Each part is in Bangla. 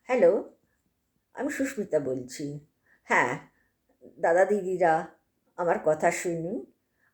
হ্যালো, আমি সুস্মিতা বলছি। হ্যাঁ, দাদা দিদিরা আমার কথা শুনুন।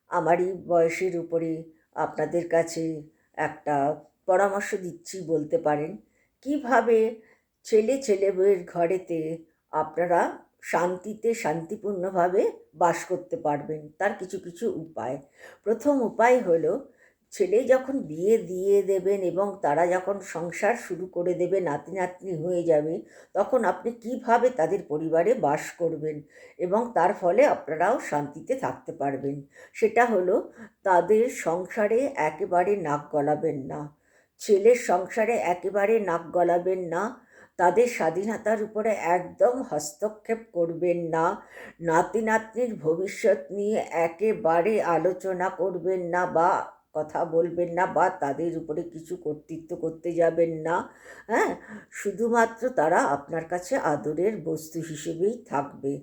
আমারই বয়সের উপরে আপনাদের কাছে একটা পরামর্শ দিচ্ছি বলতে পারেন। কীভাবে ছেলেমেয়ের ঘরেতে আপনারা শান্তিতে শান্তিপূর্ণভাবে বাস করতে পারবেন, তার কিছু কিছু উপায়। প্রথম উপায় হলো, ছেলে যখন বিয়ে দিয়ে দেবেন এবং তারা যখন সংসার শুরু করে দেবে, নাতি-নাতনি হয়ে যাবে, তখন আপনি কীভাবে তাদের পরিবারে বাস করবেন এবং তার ফলে আপনারাও শান্তিতে থাকতে পারবেন। সেটা হলো, তাদের সংসারে একেবারে নাক গলাবেন না। ছেলের সংসারে একেবারে নাক গলাবেন না। তাদের স্বাধীনতার উপরে একদম হস্তক্ষেপ করবেন না। নাতি-নাতনির ভবিষ্যৎ নিয়ে একেবারে আলোচনা করবেন না বা কথা বলবেন না বা তাদের উপরে কিছু কর্তৃত্ব করতে যাবেন না। হ্যাঁ? শুধুমাত্র তারা আপনার কাছে আদরের বস্তু হিসেবেই থাকবে।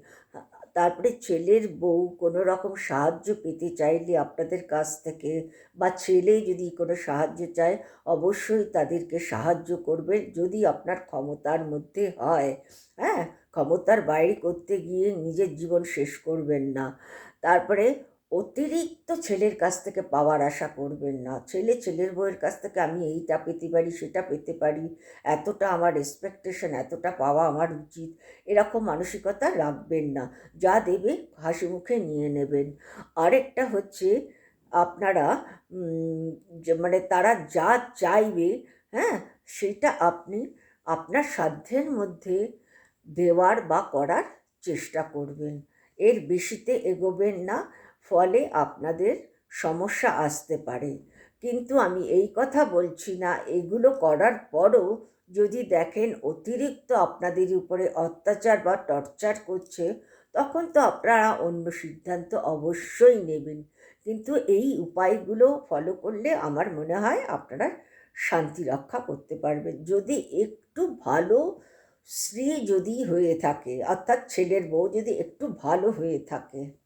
তারপরে ছেলের বউ কোনো রকম সাহায্য পেতে চাইলে আপনাদের কাছ থেকে, বা ছেলে যদি কোনো সাহায্য চায়, অবশ্যই তাদেরকে সাহায্য করবেন যদি আপনার ক্ষমতার মধ্যে হয়। হ্যাঁ? ক্ষমতার বাইরে করতে গিয়ে নিজের জীবন শেষ করবেন না। তারপরে অতিরিক্ত ছেলের কাছ থেকে পাওয়ার আশা করবেন না। ছেলের বউয়ের কাছ থেকে আমি এইটা পেতে পারি, সেটা পেতে পারি, এতটা আমার এক্সপেকটেশন, এতটা পাওয়া আমার উচিত, এরকম মানসিকতা রাখবেন না। যা দেবে হাসি মুখে নিয়ে নেবেন। আরেকটা হচ্ছে, আপনারা মানে তারা যা চাইবে, হ্যাঁ, সেটা আপনি আপনার সাধ্যের মধ্যে দেওয়ার বা করার চেষ্টা করবেন। এর বেশিতে এগোবেন না, ফলে আপনাদের সমস্যা আসতে পারে। কিন্তু আমি এই কথা বলছি না, এগুলো করার পরও যদি দেখেন অতিরিক্ত আপনাদের উপরে অত্যাচার বা টর্চার করছে, তখন তো আপনারা অন্য সিদ্ধান্ত অবশ্যই নেবেন। কিন্তু এই উপায়গুলো ফলো করলে আমার মনে হয় আপনারা শান্তি রক্ষা করতে পারবেন। যদি একটু ভালো স্ত্রী যদি হয়ে থাকে, অর্থাৎ ছেলের বউ যদি একটু ভালো হয়ে থাকে।